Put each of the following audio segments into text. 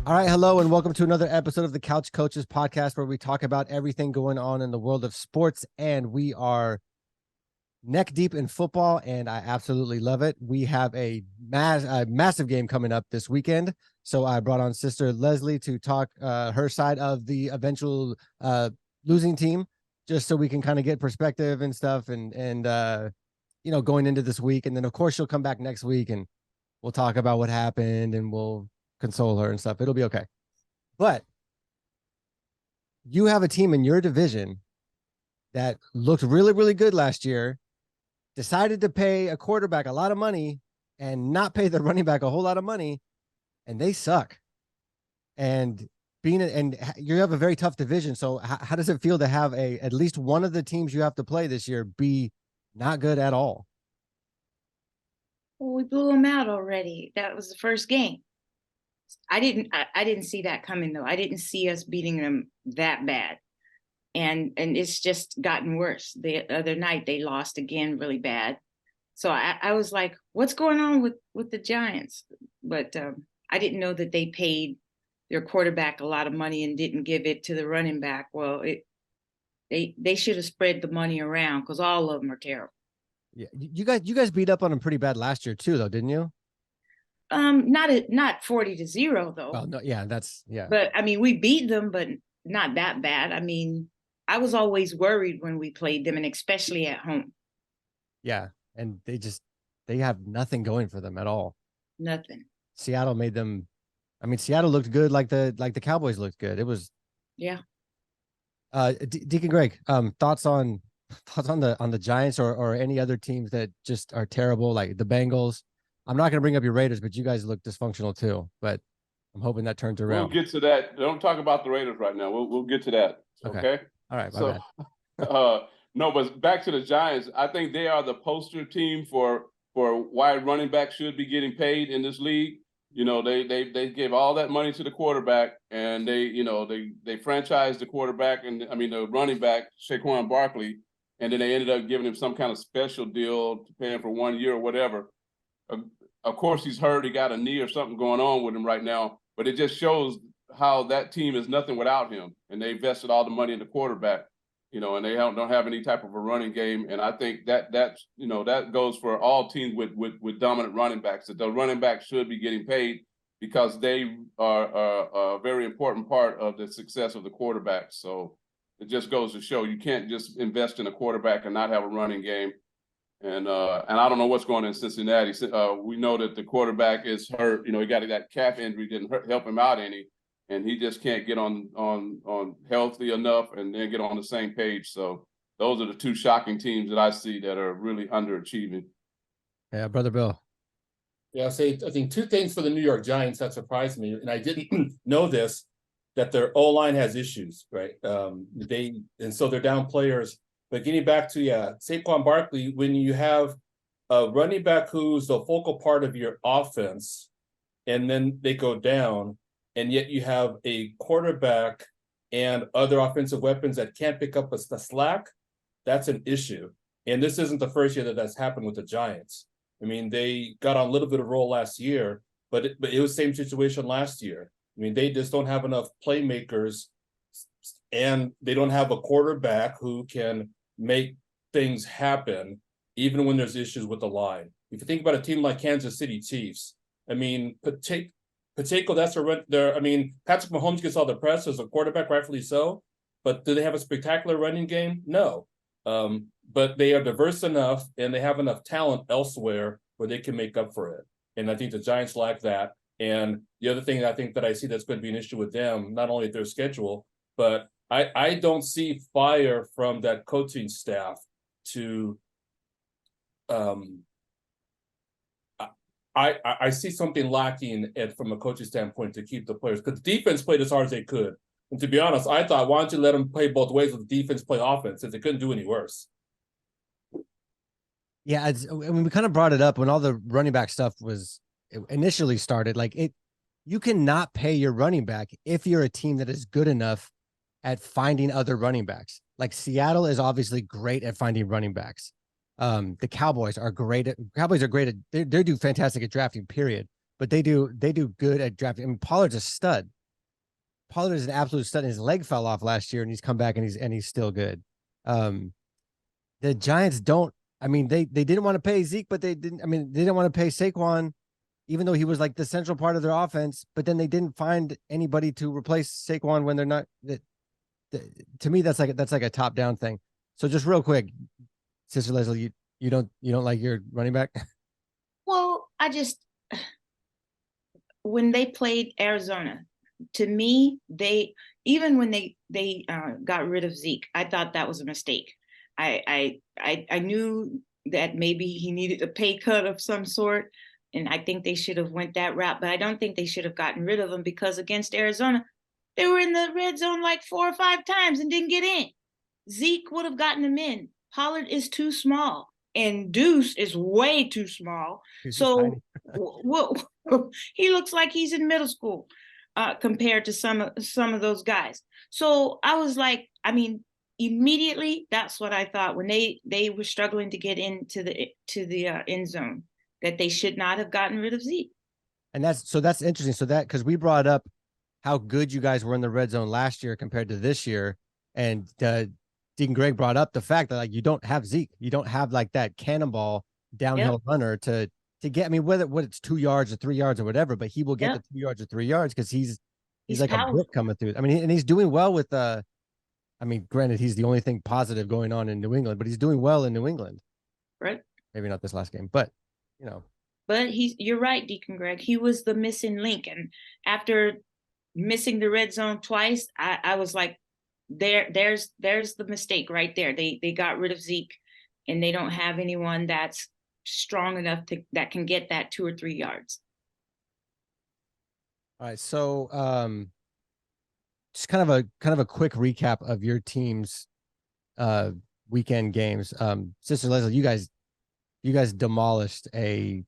All right, hello, and welcome to another episode of the Couch Coaches podcast, where we talk about everything going on in the world of sports, and we are neck deep in football, and I absolutely love it. We have a massive game coming up this weekend, so I brought on Sister Leslie to talk her side of the eventual losing team, just so we can kind of get perspective and stuff, and going into this week, and then of course she'll come back next week, and we'll talk about what happened, and we'll console her and stuff. It'll be okay. But you have a team in your division that looked really, really good last year, decided to pay a quarterback a lot of money and not pay the running back a whole lot of money, and they suck. And you have a very tough division. So how does it feel to have at least one of the teams you have to play this year be not good at all? Well, we blew them out already. That was the first game. I didn't see that coming, though. I didn't see us beating them that bad. And it's just gotten worse. The other night they lost again really bad. So I was like, what's going on with the Giants? But I didn't know that they paid their quarterback a lot of money and didn't give it to the running back. Well, they should have spread the money around, because all of them are terrible. Yeah, you guys beat up on them pretty bad last year too, though, didn't you? Not 40-0 though. Oh no, yeah, yeah. But I mean, we beat them, but not that bad. I mean, I was always worried when we played them, and especially at home. Yeah, and they have nothing going for them at all. Nothing. Seattle made them. I mean, Seattle looked good, like the Cowboys looked good. It was. Yeah. Deacon Greg, thoughts on the Giants or any other teams that just are terrible, like the Bengals. I'm not going to bring up your Raiders, but you guys look dysfunctional too. But I'm hoping that turns around. We'll get to that. Don't talk about the Raiders right now. We'll get to that. Okay. All right. So, no, but back to the Giants. I think they are the poster team for why running back should be getting paid in this league. You know, they gave all that money to the quarterback, and they franchised the quarterback, and I mean the running back Saquon Barkley, and then they ended up giving him some kind of special deal to pay him for 1 year or whatever. Of course, he's hurt. He got a knee or something going on with him right now. But it just shows how that team is nothing without him. And they invested all the money in the quarterback, and they don't have any type of a running game. And I think that goes for all teams with dominant running backs, that the running backs should be getting paid, because they are a very important part of the success of the quarterback. So it just goes to show you can't just invest in a quarterback and not have a running game. And I don't know what's going on in Cincinnati. We know that the quarterback is hurt. He got that calf injury, didn't help him out any, and he just can't get on healthy enough and then get on the same page. So those are the two shocking teams that I see that are really underachieving. Yeah, Brother Bill. Yeah, I think two things for the New York Giants that surprised me, and I didn't know this, that their O-line has issues, right? So they're down players. But getting back to, Saquon Barkley, when you have a running back who's the focal part of your offense, and then they go down, and yet you have a quarterback and other offensive weapons that can't pick up the slack, that's an issue. And this isn't the first year that that's happened with the Giants. I mean, they got on a little bit of roll last year, but it was the same situation last year. I mean, they just don't have enough playmakers, and they don't have a quarterback who can make things happen even when there's issues with the line. If you think about a team like Kansas City Chiefs, I mean, Pacheco, that's I mean, Patrick Mahomes gets all the press as a quarterback, rightfully so, but do they have a spectacular running game? No. But they are diverse enough, and they have enough talent elsewhere where they can make up for it. And I think the Giants lack that. And the other thing I think that I see that's going to be an issue with them, not only their schedule, but I don't see fire from that coaching staff to I see something lacking from a coaching standpoint to keep the players, because the defense played as hard as they could. And to be honest, I thought, why don't you let them play both ways with the defense play offense, if they couldn't do any worse? Yeah, I mean, we kind of brought it up when all the running back stuff was initially started. Like, you cannot pay your running back if you're a team that is good enough at finding other running backs. Like, Seattle is obviously great at finding running backs. The Cowboys are great at they do fantastic at drafting, period. But they do good at drafting. I mean, Pollard's a stud. Pollard is an absolute stud. His leg fell off last year, and he's come back and he's still good. The Giants don't. I mean, they didn't want to pay Zeke, but they didn't. I mean, they didn't want to pay Saquon, even though he was like the central part of their offense. But then they didn't find anybody to replace Saquon when they're not. To me, that's like a top down thing. So just real quick, Sister Leslie, you don't like your running back? Well, when they played Arizona, to me, even when they got rid of Zeke, I thought that was a mistake. I knew that maybe he needed a pay cut of some sort, and I think they should have went that route. But I don't think they should have gotten rid of him, because against Arizona, they were in the red zone like 4 or 5 times and didn't get in. Zeke would have gotten them in. Pollard is too small, and Deuce is way too small. So he looks like he's in middle school compared to some of those guys. So I was like, I mean, immediately, that's what I thought when they were struggling to get into the end zone, that they should not have gotten rid of Zeke. And that's interesting. So that, because we brought up how good you guys were in the red zone last year compared to this year, and Deacon Greg brought up the fact that like you don't have Zeke, you don't have like that cannonball downhill runner to get. I mean, whether it's 2 yards or 3 yards or whatever, but he will get the 2 yards or 3 yards because he's like powerful. A brick coming through. I mean, and he's doing well with I mean, granted, he's the only thing positive going on in New England, but he's doing well in New England. Right. Maybe not this last game, but you know. But you're right, Deacon Greg. He was the missing link. And after missing the red zone twice, I was like, there's the mistake right there. They got rid of Zeke, and they don't have anyone that's strong enough that can get that 2 or 3 yards. All right. So just kind of a quick recap of your team's weekend games. Sister Leslie, you guys demolished a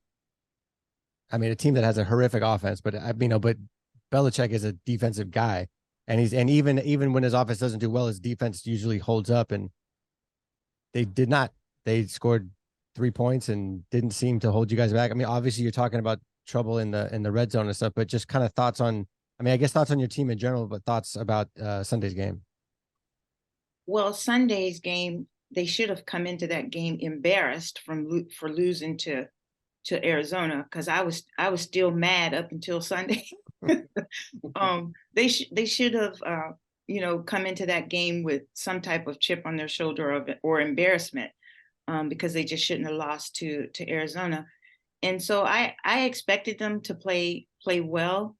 team that has a horrific offense, but but Belichick is a defensive guy, and even when his offense doesn't do well, his defense usually holds up, and they did not. They scored 3 points and didn't seem to hold you guys back. I mean, obviously you're talking about trouble in the red zone and stuff, but just kind of thoughts on, I guess thoughts on your team in general, but thoughts about Sunday's game. Well, Sunday's game, they should have come into that game embarrassed for losing to Arizona, because I was still mad up until Sunday. They should have come into that game with some type of chip on their shoulder or embarrassment, because they just shouldn't have lost to Arizona. And so I expected them to play well,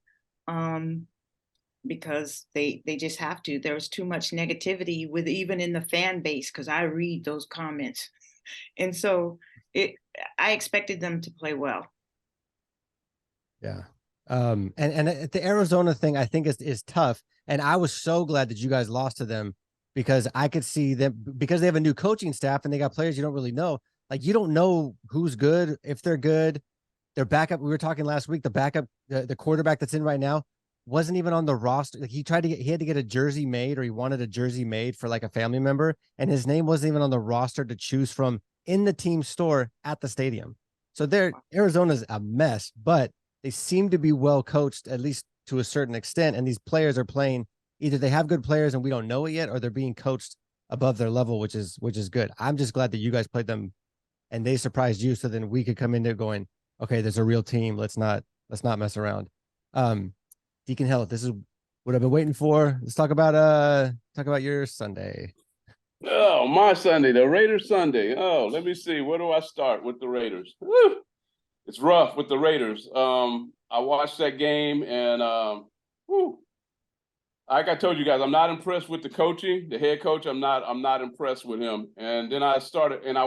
because they just have to. There was too much negativity even in the fan base, because I read those comments. And so I expected them to play well. Yeah. And the Arizona thing, I think is tough. And I was so glad that you guys lost to them, because I could see them, because they have a new coaching staff and they got players you don't really know. Like, you don't know who's good, if they're good. Their backup, we were talking last week, the quarterback that's in right now wasn't even on the roster. Like, he had to get a jersey made, or he wanted a jersey made for like a family member, and his name wasn't even on the roster to choose from in the team store at the stadium. So Arizona's a mess, but they seem to be well coached, at least to a certain extent. And these players are playing, either they have good players and we don't know it yet, or they're being coached above their level, which is good. I'm just glad that you guys played them and they surprised you. So then we could come in there going, okay, there's a real team. Let's not mess around. Deacon Hill, this is what I've been waiting for. Let's talk about your Sunday. Oh, my Sunday, the Raiders Sunday. Oh, let me see. Where do I start with the Raiders? Woo! It's rough with the Raiders. I watched that game, and like I told you guys, I'm not impressed with the coaching, the head coach. I'm not impressed with him. And then I started, and I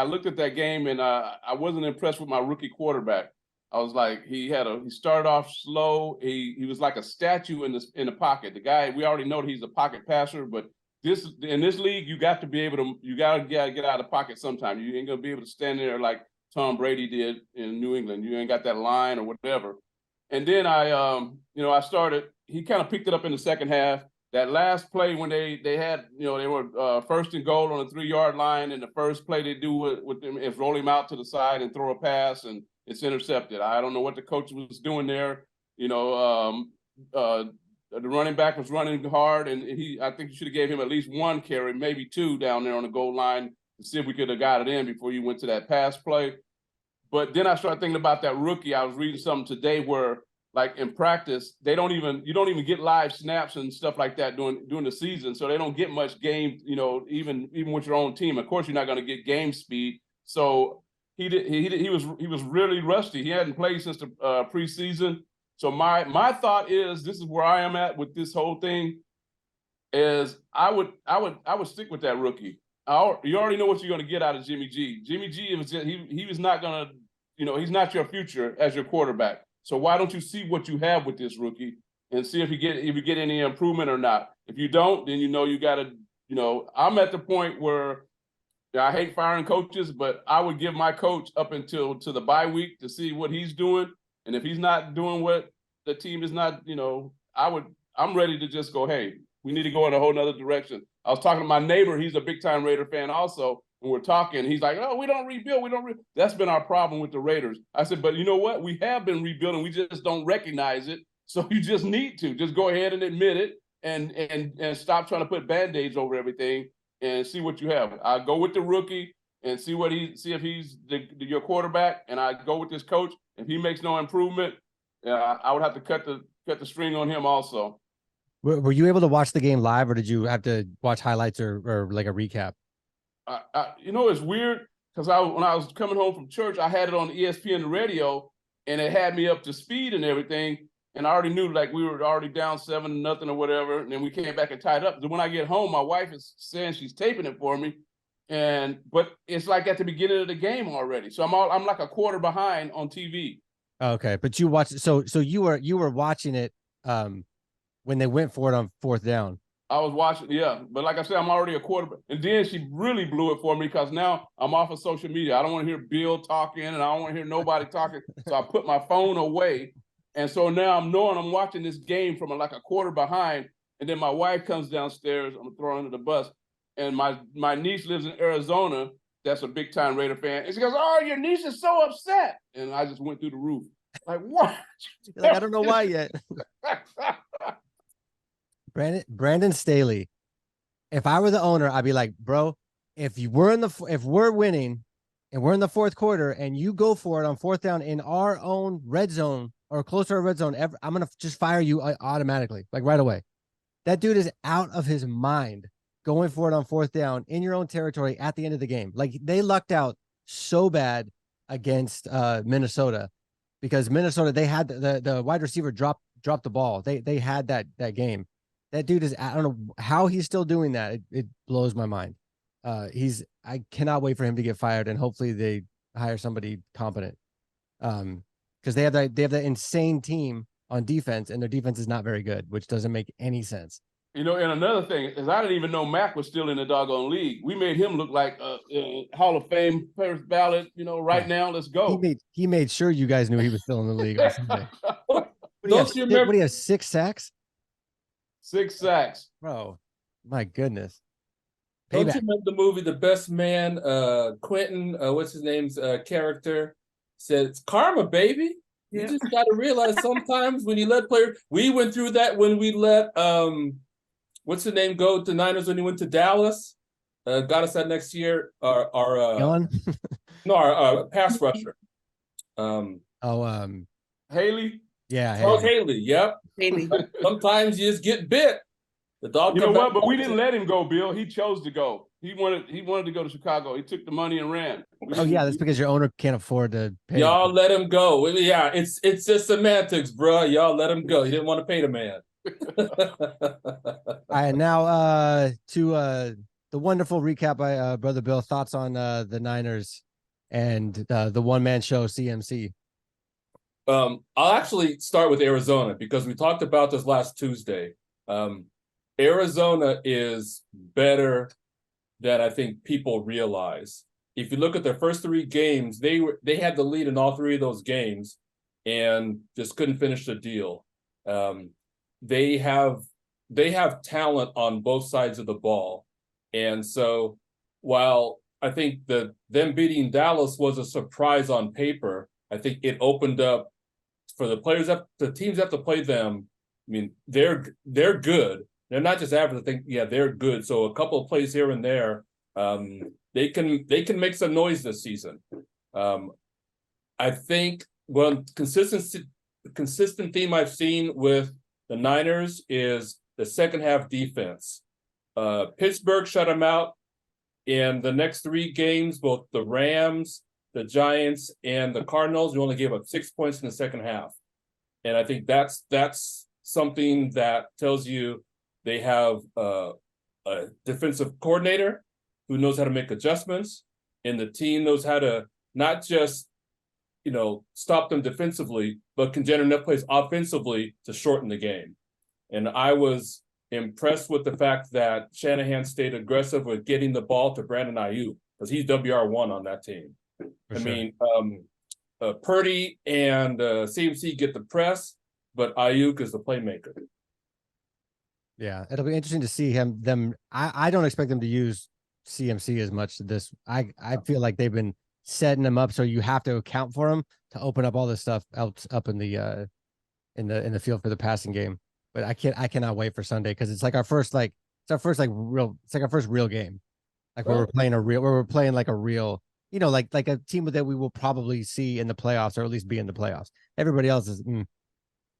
looked at that game, and I wasn't impressed with my rookie quarterback. I was like, he started off slow. He was like a statue in the pocket. The guy, we already know that he's a pocket passer, but in this league, you got to get out of the pocket sometime. You ain't gonna be able to stand there like Tom Brady did in New England. You ain't got that line or whatever. And then I started. He kind of picked it up in the second half. That last play when they had, they were first and goal on the 3-yard line, and the first play they do with them is roll him out to the side and throw a pass, and it's intercepted. I don't know what the coach was doing there. the running back was running hard, and I think you should have gave him at least one carry, maybe two down there on the goal line to see if we could have got it in before you went to that pass play. But then I started thinking about that rookie. I was reading something today where, like in practice, you don't even get live snaps and stuff like that during the season, so they don't get much game. Even with your own team, of course, you're not going to get game speed. So he was really rusty. He hadn't played since the preseason. So my thought is, this is where I am at with this whole thing, is I would stick with that rookie. You already know what you're going to get out of Jimmy G. Jimmy G he was not going to, he's not your future as your quarterback. So why don't you see what you have with this rookie and see if you get any improvement or not? If you don't, then you got to, I'm at the point where I hate firing coaches, but I would give my coach up until the bye week to see what he's doing. And if he's not doing what the team is not, I'm ready to just go, hey, we need to go in a whole nother direction. I was talking to my neighbor. He's a big-time Raider fan also. And we're talking. He's like, oh, we don't rebuild. That's been our problem with the Raiders. I said, but you know what? We have been rebuilding. We just don't recognize it. So you just need to. Just go ahead and admit it and stop trying to put Band-Aids over everything and see what you have. I go with the rookie and see if he's your quarterback, and I go with this coach. If he makes no improvement, I would have to cut the string on him also. Were you able to watch the game live, or did you have to watch highlights or like a recap? It's weird because when I was coming home from church, I had it on ESPN radio, and it had me up to speed and everything. And I already knew, like, we were already down 7-0 or whatever. And then we came back and tied up. So when I get home, my wife is saying she's taping it for me. But it's like at the beginning of the game already. So I'm like a quarter behind on TV. Okay. But you watched, so you were watching it when they went for it on fourth down. I was watching, yeah. But like I said, I'm already a quarter. And then she really blew it for me because now I'm off of social media. I don't want to hear Bill talking, and I don't want to hear nobody talking. So I put my phone away. And so now I'm watching this game from like a quarter behind. And then my wife comes downstairs. I'm going to throw her under the bus. And my niece lives in Arizona. That's a big-time Raider fan. And she goes, oh, your niece is so upset. And I just went through the roof. Like, what? Like, I don't know why yet. Brandon Staley. If I were the owner, I'd be like, bro, if we're winning and we're in the fourth quarter and you go for it on fourth down in our own red zone or close to our red zone, I'm going to just fire you automatically, like right away. That dude is out of his mind going for it on fourth down in your own territory at the end of the game. Like, they lucked out so bad against Minnesota, because Minnesota, they had the wide receiver drop the ball. They had that game. That dude I don't know how he's still doing that. It blows my mind. I cannot wait for him to get fired, and hopefully they hire somebody competent. Because they have that insane team on defense, and their defense is not very good, which doesn't make any sense. And another thing is, I didn't even know Mac was still in the doggone league. We made him look like a Hall of Fame first ballot. Right now, let's go. He made sure you guys knew he was still in the league on Sunday. Don't you remember? What do you have, 6 sacks? 6 sacks. Bro, my goodness. Don't you remember the movie The Best Man? Quentin, what's his name's character said, it's karma, baby. You just got to realize sometimes when you let players, we went through that when we let, what's the name, go to Niners when he went to Dallas, got us that next year, our pass rusher. Haley? Yeah. Oh, Haley, yep. Haley. Sometimes you just get bit. The dog. You know what? But we didn't let him go, Bill. He chose to go. He wanted to go to Chicago. He took the money and ran. Oh yeah, that's because your owner can't afford to pay. Y'all let him go. Yeah, it's just semantics, bro. Y'all let him go. He didn't want to pay the man. All right, now to the wonderful recap by Brother Bill. Thoughts on the Niners and the one-man show CMC. I'll actually start with Arizona because we talked about this last Tuesday. Arizona is better than I think people realize. If you look at their first 3 games, they had the lead in all 3 of those games and just couldn't finish the deal. They have talent on both sides of the ball. And so while I think that them beating Dallas was a surprise on paper, I think it opened up for the players, the teams that have to play them, I mean, they're good. They're not just average. I think, yeah, they're good. So a couple of plays here and there, they can make some noise this season. I think one consistent theme I've seen with the Niners is the second half defense. Pittsburgh shut them out in the next 3 games, both the Rams, the Giants, and the Cardinals. You only gave up 6 points in the second half. And I think that's something that tells you they have a defensive coordinator who knows how to make adjustments, and the team knows how to not just, stop them defensively, but can generate enough plays offensively to shorten the game. And I was impressed with the fact that Shanahan stayed aggressive with getting the ball to Brandon Ayuk, because he's WR1 on that team. I mean, Purdy and CMC get the press, but Ayuk is the playmaker. Yeah, it'll be interesting to see them. I don't expect them to use CMC as much this. I feel like they've been setting them up so you have to account for them to open up all this stuff up in the field for the passing game. But I cannot wait for Sunday, because it's like our first real game. Like we're playing like a real, like a team that we will probably see in the playoffs, or at least be in the playoffs. Everybody else is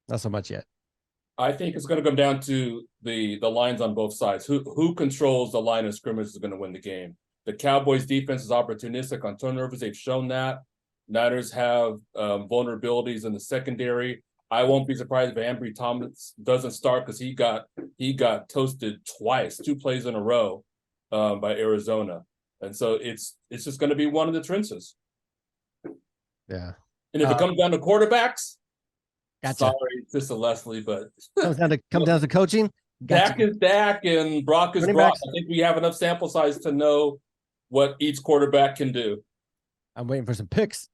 not so much yet. I think it's going to come down to the lines on both sides. Who controls the line of scrimmage is going to win the game. The Cowboys defense is opportunistic on turnovers. They've shown that. Niners have vulnerabilities in the secondary. I won't be surprised if Ambry Thomas doesn't start, because he got toasted twice, 2 plays in a row by Arizona. And so it's just going to be one of the trenches. Yeah. And if it comes down to quarterbacks, gotcha. Sorry, Sister Leslie, but comes down to coaching. Gotcha. Dak is Dak and Brock is Brock. I think we have enough sample size to know what each quarterback can do. I'm waiting for some picks.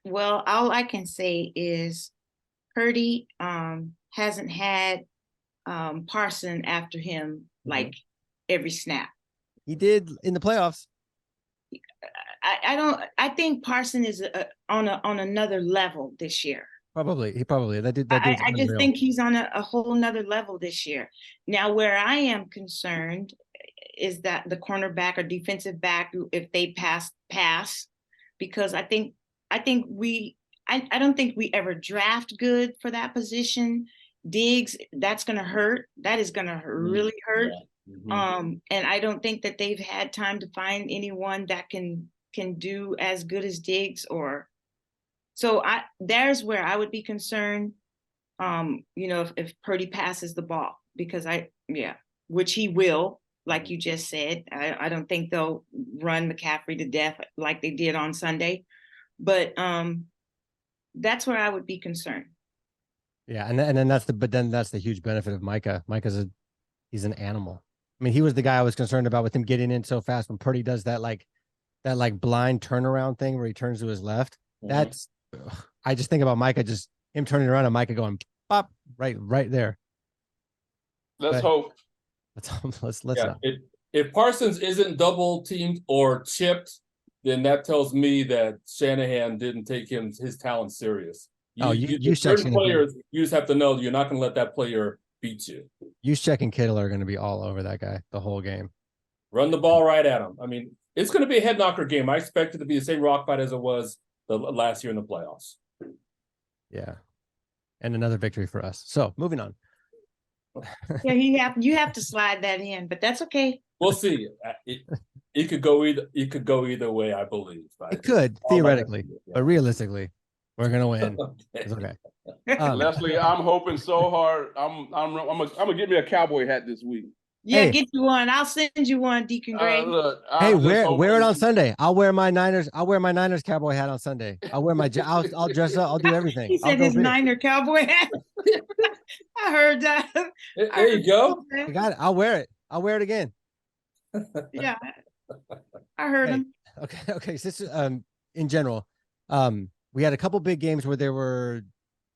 Well, all I can say is Purdy hasn't had Parson after him like every snap. He did in the playoffs. I think Parson is on another level this year. Probably. I just think he's on a whole nother level this year. Now, where I am concerned is that the cornerback or defensive back, if they pass, because I don't think we ever draft good for that position. Diggs, that's going to hurt. That is going to really hurt. Yeah. And I don't think that they've had time to find anyone that can do as good as Diggs, so there's where I would be concerned. If Purdy passes the ball, because which he will, like you just said. I don't think they'll run McCaffrey to death like they did on Sunday, but that's where I would be concerned. Yeah, and then that's the huge benefit of Micah. He's an animal. I mean, he was the guy I was concerned about with him getting in so fast. When Purdy does that blind turnaround thing where he turns to his left, I just think about Micah, just him turning around and Micah going pop right there. Let's hope. Let's not. If Parsons isn't double teamed or chipped, then that tells me that Shanahan didn't take his talent serious. Certain players, you just have to know you're not going to let that player beat you. Juszczyk and Kittle are going to be all over that guy the whole game. Run the ball right at him. I mean, it's going to be a head knocker game. I expect it to be the same rock fight as it was the last year in the playoffs. Yeah, and another victory for us. So moving on. Yeah, you have to slide that in, but that's okay. We'll see. It could go either way, I believe. It could theoretically, but realistically, we're gonna win. Okay. It's okay. Leslie, I'm hoping so hard. I'm gonna get me a cowboy hat this week. Yeah, get you one. I'll send you one, Deacon Gray. Wear it on Sunday. I'll wear my Niners cowboy hat on Sunday. I'll dress up. I'll do everything. He said his Niner cowboy hat. I heard that. There you go. I got it. I'll wear it. I'll wear it again. Yeah, I heard him. Okay. So in general, we had a couple big games where there were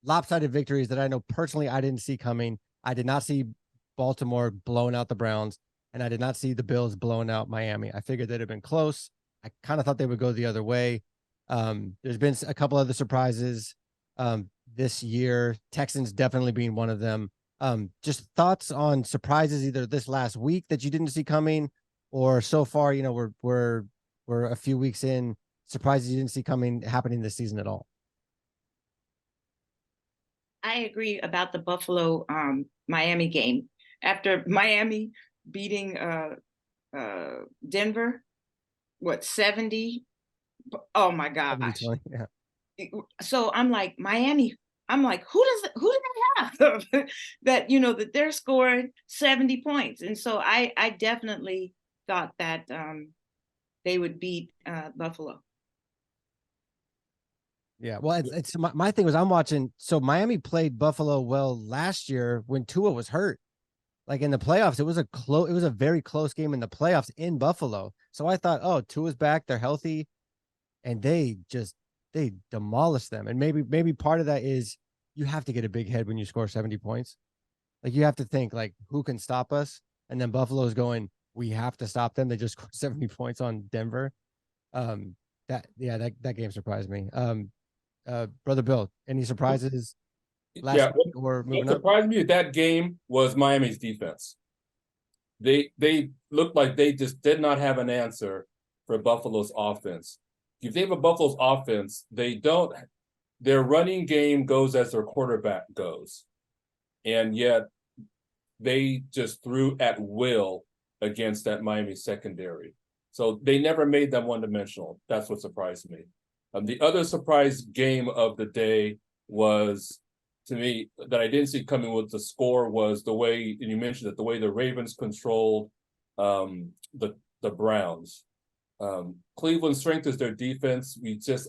lopsided victories that I know personally I didn't see coming. I did not see Baltimore blowing out the Browns, and I did not see the Bills blowing out Miami. I figured they'd have been close. I kind of thought they would go the other way. There's been a couple other surprises. this year. Texans definitely being one of them. Just thoughts on surprises either this last week that you didn't see coming, or so far, we're a few weeks in, surprises you didn't see coming happening this season at all. I agree about the Buffalo Miami game. After Miami beating Denver, 70? Oh my gosh. 70-20, yeah. So I'm like, Miami, I'm like, who do they have that, that they're scoring 70 points? And so I definitely thought that they would beat Buffalo. Yeah, well, it's my thing was I'm watching. So Miami played Buffalo well last year when Tua was hurt. Like in the playoffs, it was a very close game in the playoffs in Buffalo. So I thought, oh, Tua's back, they're healthy, and they demolished them. And maybe part of that is you have to get a big head when you score 70 points. Like you have to think like, who can stop us? And then Buffalo's going, we have to stop them. They just scored 70 points on Denver. That game surprised me. Brother Bill, any surprises last week or moving up? What surprised me at that game was Miami's defense. They looked like they just did not have an answer for Buffalo's offense. If they have a Buffalo's offense, their running game goes as their quarterback goes. And yet they just threw at will against that Miami secondary. So they never made them one-dimensional. That's what surprised me. The other surprise game of the day was, to me, that I didn't see coming with the score was the way, and you mentioned it, the way the Ravens controlled the Browns. Cleveland's strength is their defense.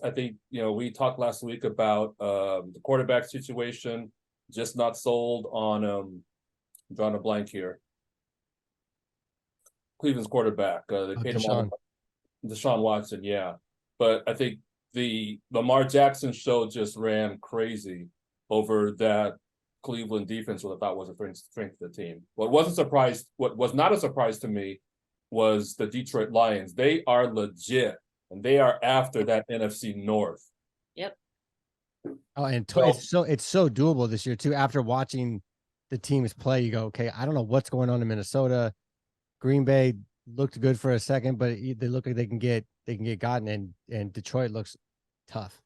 I think, we talked last week about the quarterback situation, just not sold on, I'm drawing a blank here. Cleveland's quarterback, they paid him all. Deshaun Watson, yeah. But I think the Lamar Jackson show just ran crazy over that Cleveland defense, what I thought was a strength of the team. What was not a surprise to me was the Detroit Lions. They are legit, and they are after that NFC North. Yep. Oh, and it's so doable this year too. After watching the teams play, you go, okay, I don't know what's going on in Minnesota. Green Bay looked good for a second, but they look like they can get gotten, and Detroit looks tough.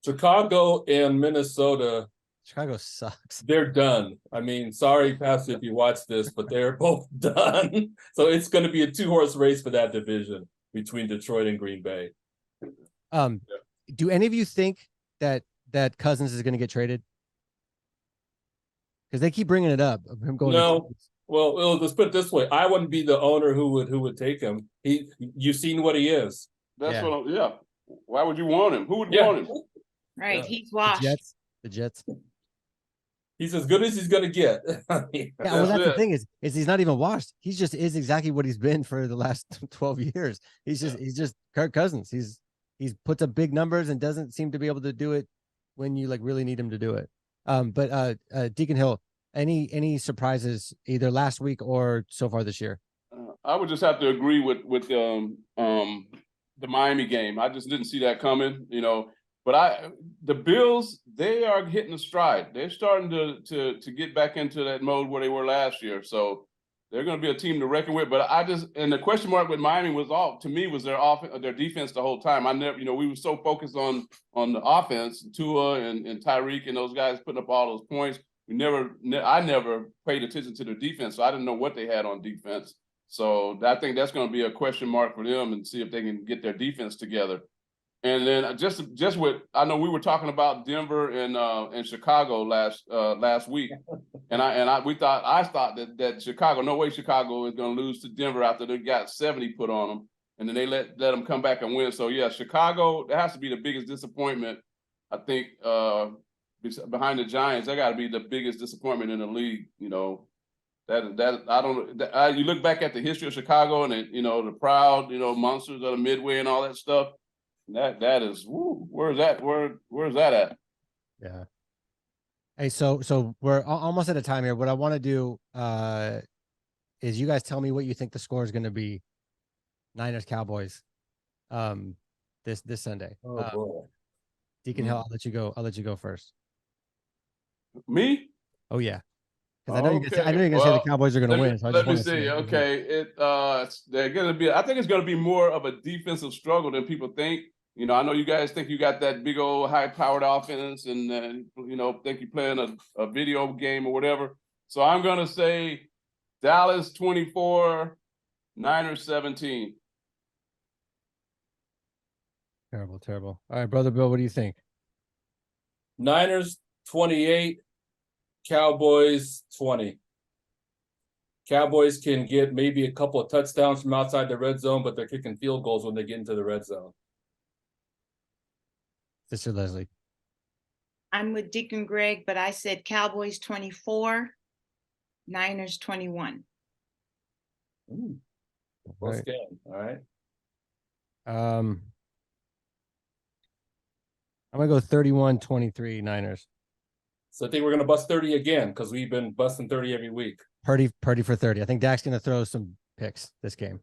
Chicago and Minnesota. Chicago sucks. They're done. I mean, sorry, Pastor, if you watch this, but they're both done. So it's going to be a 2-horse race for that division between Detroit and Green Bay. Do any of you think that Cousins is going to get traded? Because they keep bringing it up of him going. No. Well, let's put it this way: I wouldn't be the owner who would take him. You've seen what he is. That's Why would you want him? Who would want him? Right, he's washed. The Jets. He's as good as he's gonna get. Well, that's the thing is he's not even washed. He just is exactly what he's been for the last 12 years. He's just Kirk Cousins. He's puts up big numbers and doesn't seem to be able to do it when you really need him to do it. But Deacon Hill, any surprises either last week or so far this year? I would just have to agree with the Miami game. I just didn't see that coming, But the Bills, they are hitting a stride. They're starting to get back into that mode where they were last year. So they're going to be a team to reckon with. But and the question mark with Miami was their defense the whole time. I never, we were so focused on the offense, Tua and Tyreek and those guys putting up all those points. I never paid attention to their defense, so I didn't know what they had on defense. So I think that's going to be a question mark for them and see if they can get their defense together. And then just I know we were talking about Denver and Chicago last week, and I thought that Chicago, no way Chicago is going to lose to Denver after they got 70 put on them, and then they let them come back and win. So yeah, Chicago, that has to be the biggest disappointment. I think behind the Giants, that got to be the biggest disappointment in the league. You look back at the history of Chicago and the proud monsters of the Midway and all that stuff. That is where's that at? Yeah. Hey, so we're almost at a time here. What I want to do is you guys tell me what you think the score is going to be. Niners Cowboys, this Sunday. Oh boy. Deacon Hill, I'll let you go first. Me? Oh yeah, because I know I know you're gonna say the Well, Cowboys are gonna win. So I just let me want to see. see. Okay, they're gonna be. I think it's gonna be more of a defensive struggle than people think. You know, I know you guys think you got that big old high-powered offense, and you know, think you're playing a video game or whatever. So I'm gonna say Dallas 24, Niners 17. Terrible, terrible. All right, brother Bill, what do you think? Niners 28, Cowboys 20. Cowboys can get maybe a couple of touchdowns from outside the red zone, but they're kicking field goals when they get into the red zone. Sister Leslie. I'm with Dick and Greg, but I said Cowboys 24, Niners 21. Close Right. game. All right. I'm gonna go 31-23 Niners. So I think we're gonna bust 30 again because we've been busting 30 every week. Purdy for 30. I think Dak's gonna throw some picks this game.